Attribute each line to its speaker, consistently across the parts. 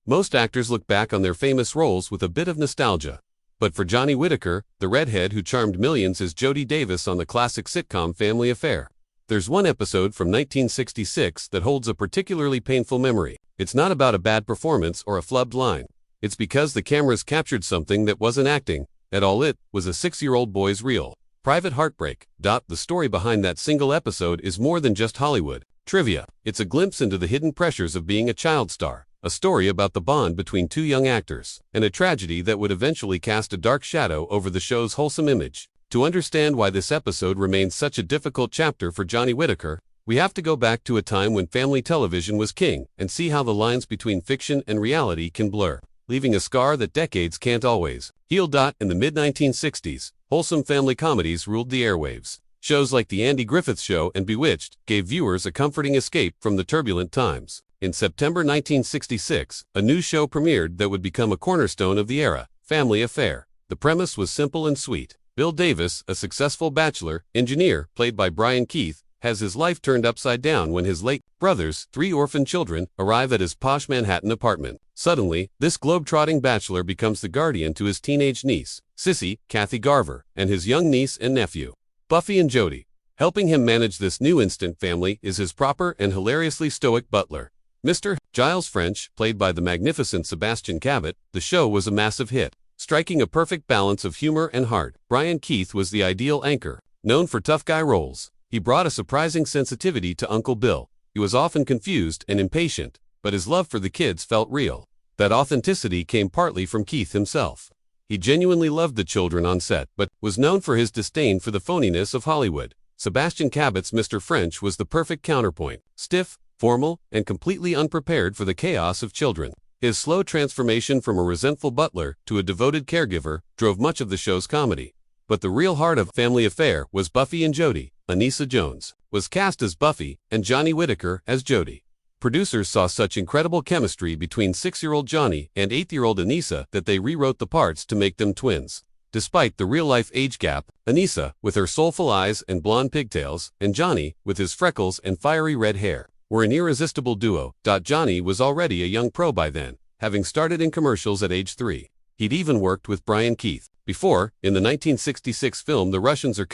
Speaker 1: Most actors look back on their famous roles with a bit of nostalgia. But for Johnny Whitaker, the redhead who charmed millions is Jody Davis on the classic sitcom Family Affair. There's one episode from 1966 that holds a particularly painful memory. It's not about a bad performance or a flubbed line. It's because the cameras captured something that wasn't acting at all. It was a 6-year-old boy's real, private heartbreak. The story behind that single episode is more than just Hollywood trivia. It's a glimpse into the hidden pressures of being a child star, a story about the bond between two young actors, and a tragedy that would eventually cast a dark shadow over the show's wholesome image. To understand why this episode remains such a difficult chapter for Johnny Whitaker, we have to go back to a time when family television was king and see how the lines between fiction and reality can blur, leaving a scar that decades can't always heal. In the mid-1960s, wholesome family comedies ruled the airwaves. Shows like The Andy Griffith Show and Bewitched gave viewers a comforting escape from the turbulent times. In September 1966, a new show premiered that would become a cornerstone of the era, Family Affair. The premise was simple and sweet. Bill Davis, a successful bachelor engineer played by Brian Keith, has his life turned upside down when his late brother's 3 orphan children arrive at his posh Manhattan apartment. Suddenly, this globe-trotting bachelor becomes the guardian to his teenage niece, Sissy, Kathy Garver, and his young niece and nephew, Buffy and Jody. Helping him manage this new instant family is his proper and hilariously stoic butler, Mr. Giles French, played by the magnificent Sebastian Cabot. The show was a massive hit, striking a perfect balance of humor and heart. Brian Keith was the ideal anchor. Known for tough guy roles, he brought a surprising sensitivity to Uncle Bill. He was often confused and impatient, but his love for the kids felt real. That authenticity came partly from Keith himself. He genuinely loved the children on set, but was known for his disdain for the phoniness of Hollywood. Sebastian Cabot's Mr. French was the perfect counterpoint, stiff, formal, and completely unprepared for the chaos of children. His slow transformation from a resentful butler to a devoted caregiver drove much of the show's comedy. But the real heart of Family Affair was Buffy and Jody. Anissa Jones was cast as Buffy and Johnny Whitaker as Jody. Producers saw such incredible chemistry between 6-year-old Johnny and 8-year-old Anissa that they rewrote the parts to make them twins. Despite the real-life age gap, Anissa, with her soulful eyes and blonde pigtails, and Johnny, with his freckles and fiery red hair, were an irresistible duo. Johnny was already a young pro by then, having started in commercials at age 3. He'd even worked with Brian Keith before, in the 1966 film The Russians Are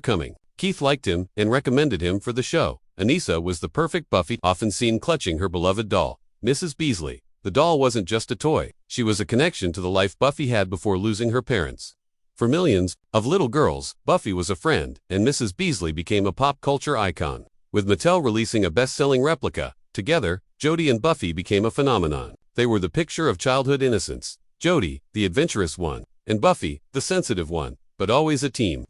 Speaker 1: Coming. Keith liked him and recommended him for the show. Anissa was the perfect Buffy, often seen clutching her beloved doll, Mrs. Beasley. The doll wasn't just a toy. She was a connection to the life Buffy had before losing her parents. For millions of little girls, Buffy was a friend, and Mrs. Beasley became a pop culture icon. With Mattel releasing a best-selling replica, together, Jody and Buffy became a phenomenon. They were the picture of childhood innocence. Jody, the adventurous one, and Buffy, the sensitive one, but always a team.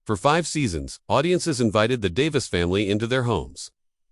Speaker 1: For 5 seasons, audiences invited the Davis family into their homes,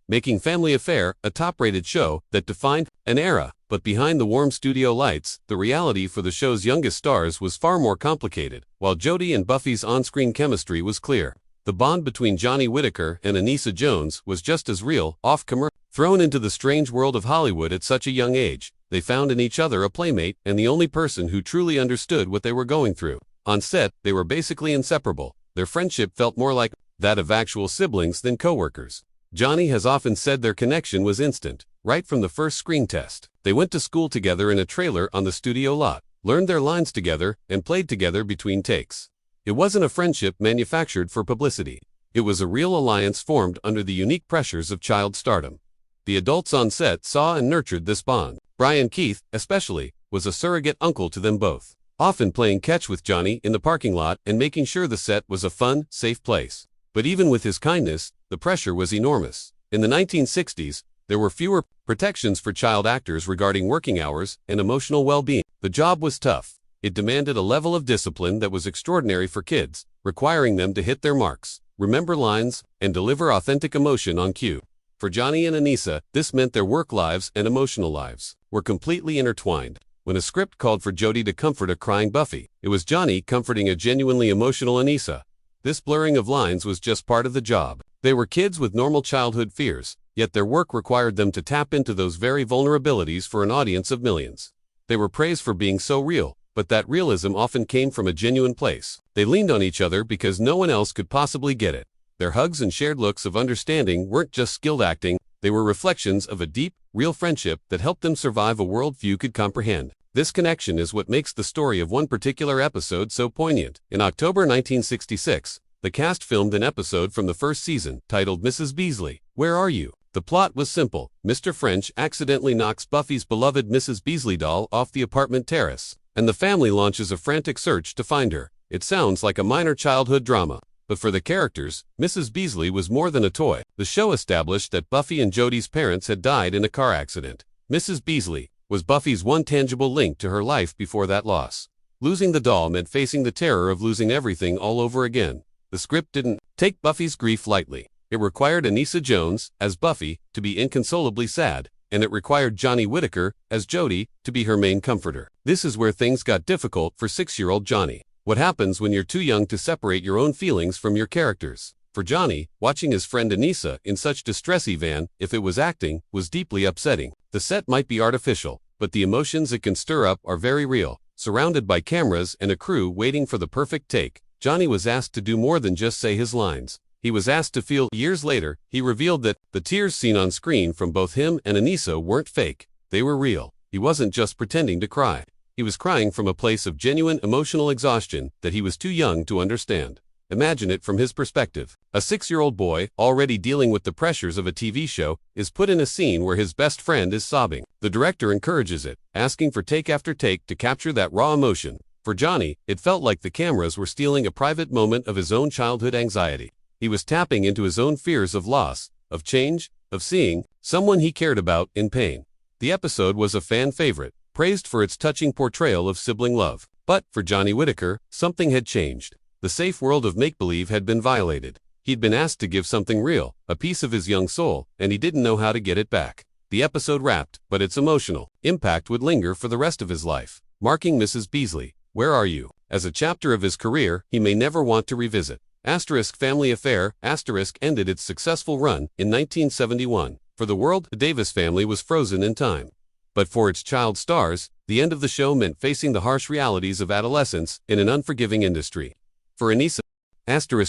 Speaker 1: making Family Affair a top-rated show that defined an era. But behind the warm studio lights, the reality for the show's youngest stars was far more complicated. While Jody and Buffy's on-screen chemistry was clear, the bond between Johnny Whitaker and Anissa Jones was just as real. Off-camera, thrown into the strange world of Hollywood at such a young age, they found in each other a playmate and the only person who truly understood what they were going through. On set, they were basically inseparable. Their friendship felt more like that of actual siblings than co-workers. Johnny has often said their connection was instant, right from the first screen test. They went to school together in a trailer on the studio lot, learned their lines together, and played together between takes. It wasn't a friendship manufactured for publicity. It was a real alliance formed under the unique pressures of child stardom. The adults on set saw and nurtured this bond. Brian Keith, especially, was a surrogate uncle to them both, often playing catch with Johnny in the parking lot and making sure the set was a fun, safe place. But even with his kindness, the pressure was enormous. In the 1960s, there were fewer protections for child actors regarding working hours and emotional well-being. The job was tough. It demanded a level of discipline that was extraordinary for kids, requiring them to hit their marks, remember lines, and deliver authentic emotion on cue. For Johnny and Anissa, this meant their work lives and emotional lives were completely intertwined. When a script called for Jody to comfort a crying Buffy, it was Johnny comforting a genuinely emotional Anissa. This blurring of lines was just part of the job. They were kids with normal childhood fears, yet their work required them to tap into those very vulnerabilities for an audience of millions. They were praised for being so real, but that realism often came from a genuine place. They leaned on each other because no one else could possibly get it. Their hugs and shared looks of understanding weren't just skilled acting, they were reflections of a deep, real friendship that helped them survive a world few could comprehend. This connection is what makes the story of one particular episode so poignant. In October 1966, the cast filmed an episode from the first season, titled Mrs. Beasley, Where Are You? The plot was simple. Mr. French accidentally knocks Buffy's beloved Mrs. Beasley doll off the apartment terrace, and the family launches a frantic search to find her. It sounds like a minor childhood drama, but for the characters, Mrs. Beasley was more than a toy. The show established that Buffy and Jodie's parents had died in a car accident. Mrs. Beasley was Buffy's one tangible link to her life before that loss. Losing the doll meant facing the terror of losing everything all over again. The script didn't take Buffy's grief lightly. It required Anissa Jones, as Buffy, to be inconsolably sad, and it required Johnny Whitaker, as Jodie, to be her main comforter. This is where things got difficult for 6-year-old Johnny. What happens when you're too young to separate your own feelings from your characters? For Johnny, watching his friend Anissa in such distress, even if it was acting, was deeply upsetting. The set might be artificial, but the emotions it can stir up are very real. Surrounded by cameras and a crew waiting for the perfect take, Johnny was asked to do more than just say his lines. He was asked to feel. Years later, he revealed that the tears seen on screen from both him and Anissa weren't fake. They were real. He wasn't just pretending to cry. He was crying from a place of genuine emotional exhaustion that he was too young to understand. Imagine it from his perspective. A 6-year-old boy, already dealing with the pressures of a TV show, is put in a scene where his best friend is sobbing. The director encourages it, asking for take after take to capture that raw emotion. For Johnny, it felt like the cameras were stealing a private moment of his own childhood anxiety. He was tapping into his own fears of loss, of change, of seeing someone he cared about in pain. The episode was a fan favorite, praised for its touching portrayal of sibling love. But, for Johnny Whitaker, something had changed. The safe world of make-believe had been violated. He'd been asked to give something real, a piece of his young soul, and he didn't know how to get it back. The episode wrapped, but its emotional impact would linger for the rest of his life, marking Mrs. Beasley, Where Are You? As a chapter of his career he may never want to revisit. Family Affair ended its successful run in 1971. For the world, the Davis family was frozen in time. But for its child stars, the end of the show meant facing the harsh realities of adolescence in an unforgiving industry. For Anissa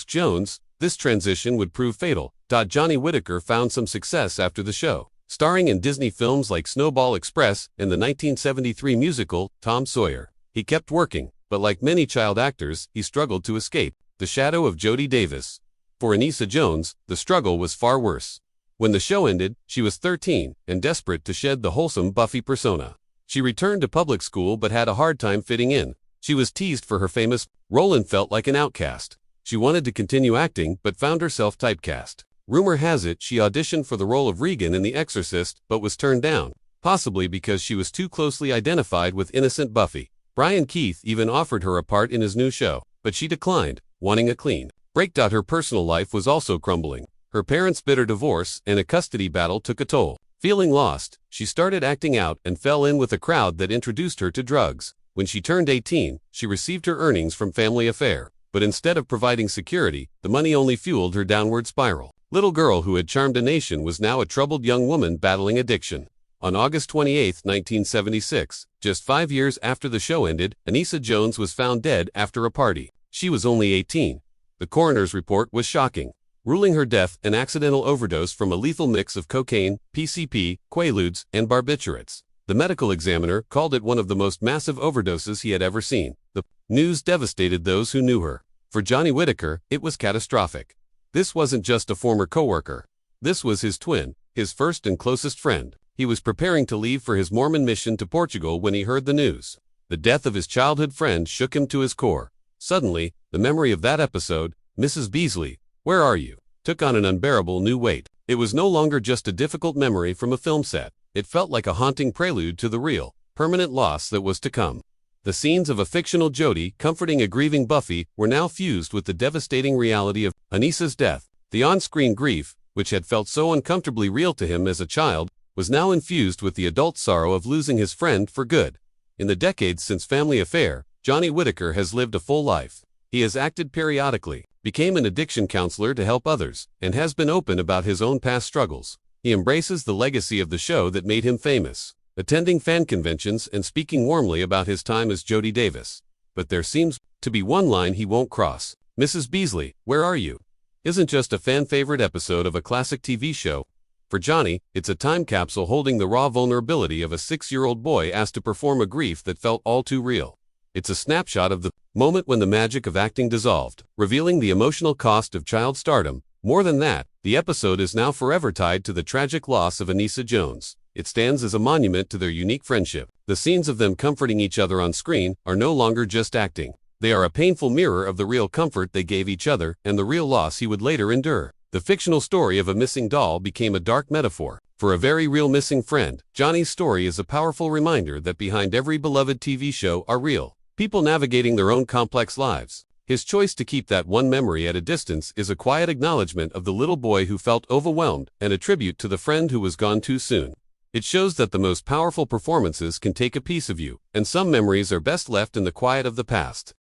Speaker 1: Jones, this transition would prove fatal. Johnny Whitaker found some success after the show, starring in Disney films like Snowball Express and the 1973 musical Tom Sawyer. He kept working, but like many child actors, he struggled to escape the shadow of Jodie Davis. For Anissa Jones, the struggle was far worse. When the show ended, she was 13 and desperate to shed the wholesome Buffy persona. She returned to public school but had a hard time fitting in. She was teased for her famous role and felt like an outcast. She wanted to continue acting but found herself typecast. Rumor has it she auditioned for the role of Regan in The Exorcist but was turned down, possibly because she was too closely identified with innocent Buffy. Brian Keith even offered her a part in his new show, but she declined, wanting a clean break. Her personal life was also crumbling. Her parents' bitter divorce and a custody battle took a toll. Feeling lost, she started acting out and fell in with a crowd that introduced her to drugs. When she turned 18, she received her earnings from Family Affair, but instead of providing security, the money only fueled her downward spiral. Little girl who had charmed a nation was now a troubled young woman battling addiction. On August 28, 1976, just 5 years after the show ended, Anissa Jones was found dead after a party. She was only 18. The coroner's report was shocking, ruling her death an accidental overdose from a lethal mix of cocaine, PCP, quaaludes, and barbiturates. The medical examiner called it one of the most massive overdoses he had ever seen. The news devastated those who knew her. For Johnny Whitaker, it was catastrophic. This wasn't just a former coworker. This was his twin, his first and closest friend. He was preparing to leave for his Mormon mission to Portugal when he heard the news. The death of his childhood friend shook him to his core. Suddenly, the memory of that episode, Mrs. Beasley, Where Are You?, took on an unbearable new weight. It was no longer just a difficult memory from a film set. It felt like a haunting prelude to the real, permanent loss that was to come. The scenes of a fictional Jodie comforting a grieving Buffy were now fused with the devastating reality of Anissa's death. The on-screen grief, which had felt so uncomfortably real to him as a child, was now infused with the adult sorrow of losing his friend for good. In the decades since Family Affair, Johnny Whitaker has lived a full life. He has acted periodically, became an addiction counselor to help others, and has been open about his own past struggles. He embraces the legacy of the show that made him famous, attending fan conventions and speaking warmly about his time as Jodie Davis. But there seems to be one line he won't cross. Mrs. Beasley, Where Are You? Isn't just a fan favorite episode of a classic TV show. For Johnny, it's a time capsule holding the raw vulnerability of a 6-year-old boy asked to perform a grief that felt all too real. It's a snapshot of the moment when the magic of acting dissolved, revealing the emotional cost of child stardom. More than that, the episode is now forever tied to the tragic loss of Anissa Jones. It stands as a monument to their unique friendship. The scenes of them comforting each other on screen are no longer just acting. They are a painful mirror of the real comfort they gave each other and the real loss he would later endure. The fictional story of a missing doll became a dark metaphor for a very real missing friend. Johnny's story is a powerful reminder that behind every beloved TV show are real people navigating their own complex lives. His choice to keep that one memory at a distance is a quiet acknowledgement of the little boy who felt overwhelmed and a tribute to the friend who was gone too soon. It shows that the most powerful performances can take a piece of you, and some memories are best left in the quiet of the past.